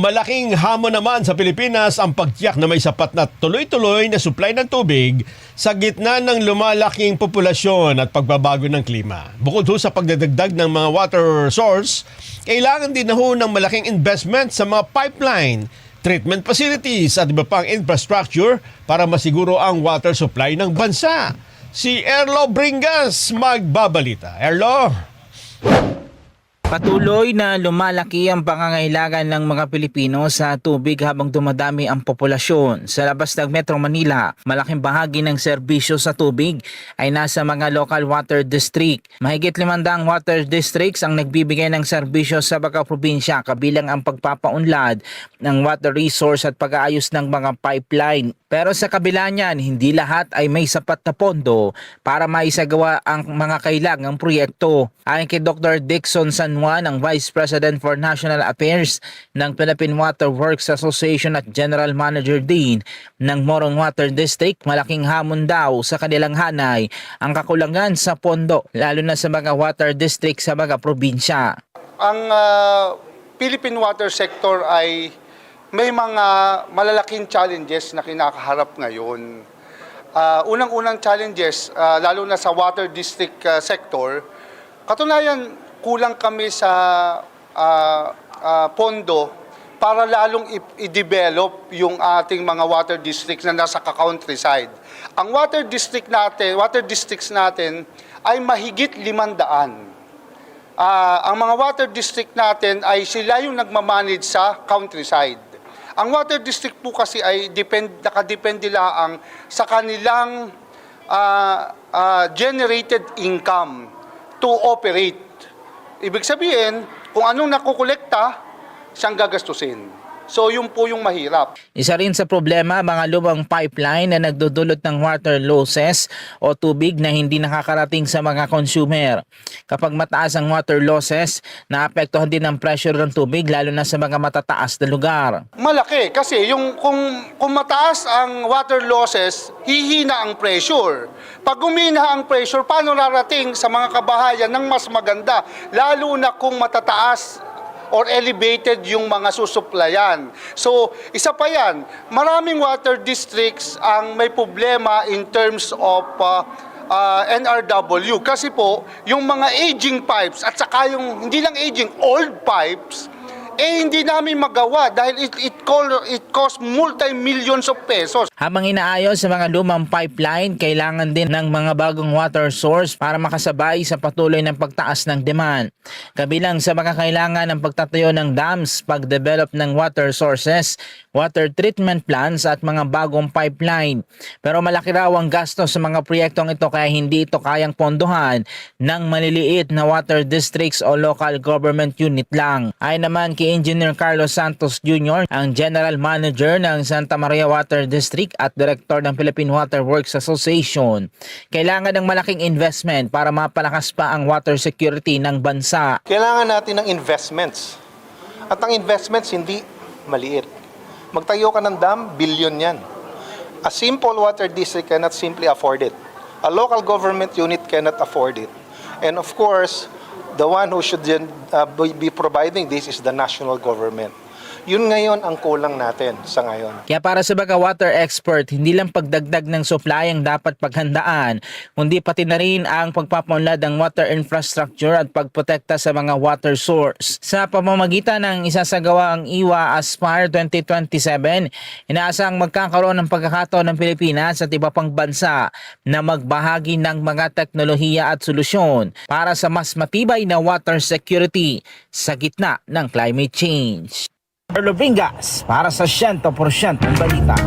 Malaking hamon naman sa Pilipinas ang pagtiyak na may sapat na tuloy-tuloy na supply ng tubig sa gitna ng lumalaking populasyon at pagbabago ng klima. Bukod ho sa pagdadagdag ng mga water source, kailangan din na ho ng malaking investment sa mga pipeline, treatment facilities at iba pang infrastructure para masiguro ang water supply ng bansa. Si Erlo Bringas magbabalita. Erlo? Patuloy na lumalaki ang pangangailangan ng mga Pilipino sa tubig habang dumadami ang populasyon. Sa labas ng Metro Manila, malaking bahagi ng serbisyo sa tubig ay nasa mga local water district. Mahigit 500 water districts ang nagbibigay ng serbisyo sa mga probinsya, kabilang ang pagpapaunlad ng water resource at pag-aayos ng mga pipeline. Pero sa kabila niyan, hindi lahat ay may sapat na pondo para maisagawa ang mga kailangang proyekto. Ayon kay Dr. Dixon San Juan, ang Vice President for National Affairs ng Philippine Water Works Association at General Manager din ng Morong Water District, malaking hamon daw sa kanilang hanay ang kakulangan sa pondo, lalo na sa mga water district sa mga probinsya. Ang Philippine water sector ay may mga malalaking challenges na kinakaharap ngayon. Unang-unang challenges, lalo na sa water district sector, katunayan kulang kami sa pondo para lalong i-develop yung ating mga water districts na nasa countryside. Ang water districts natin ay mahigit 500. Ang mga water district natin ay sila yung nagmamanage sa countryside. Ang water district po kasi ay nakadepende lang sa kanilang generated income to operate. Ibig sabihin, kung anong nakukolekta, siyang gagastusin. So, yun po yung mahirap. Isa rin sa problema, mga lumang pipeline na nagdudulot ng water losses o tubig na hindi nakakarating sa mga consumer. Kapag mataas ang water losses, naapektuhan din ang pressure ng tubig, lalo na sa mga matataas na lugar. Malaki kasi kung mataas ang water losses, hihina ang pressure. Pag humina ang pressure, paano narating sa mga kabahayan ng mas maganda? Lalo na kung matataas or elevated yung mga susuplayan. So, isa pa yan, maraming water districts ang may problema in terms of NRW. Kasi po, yung mga aging pipes at saka yung, hindi lang aging, old pipes, hindi namin magawa dahil it costs multi-millions of pesos. Habang inaayos sa mga lumang pipeline, kailangan din ng mga bagong water source para makasabay sa patuloy ng pagtaas ng demand. Kabilang sa mga kailangan ng pagtatayo ng dams, pag-develop ng water sources, water treatment plants at mga bagong pipeline. Pero malaki raw ang gasto sa mga proyektong ito kaya hindi ito kayang pondohan ng maliliit na water districts o local government unit lang. Ay naman kay Engineer Carlos Santos Jr., ang General Manager ng Santa Maria Water District at Director ng Philippine Water Works Association, kailangan ng malaking investment para mapalakas pa ang water security ng bansa. Kailangan natin ng investments. At ang investments hindi maliit. Magtayo ka ng dam, billion yan. A simple water district cannot simply afford it. A local government unit cannot afford it. And of course, the one who should be providing this is the national government. Yun ngayon ang kulang natin sa ngayon. Kaya para sa mga water expert, hindi lang pagdagdag ng supply ang dapat paghandaan, kundi pati na rin ang pagpapaunlad ng water infrastructure at pagprotekta sa mga water source. Sa pamamagitan ng isasagawa ang IWA Aspire 2027, inaasang magkakaroon ng pagkakataon ng Pilipinas at iba pang bansa na magbahagi ng mga teknolohiya at solusyon para sa mas matibay na water security sa gitna ng climate change. Erlo Bringas para sa 100% Balita.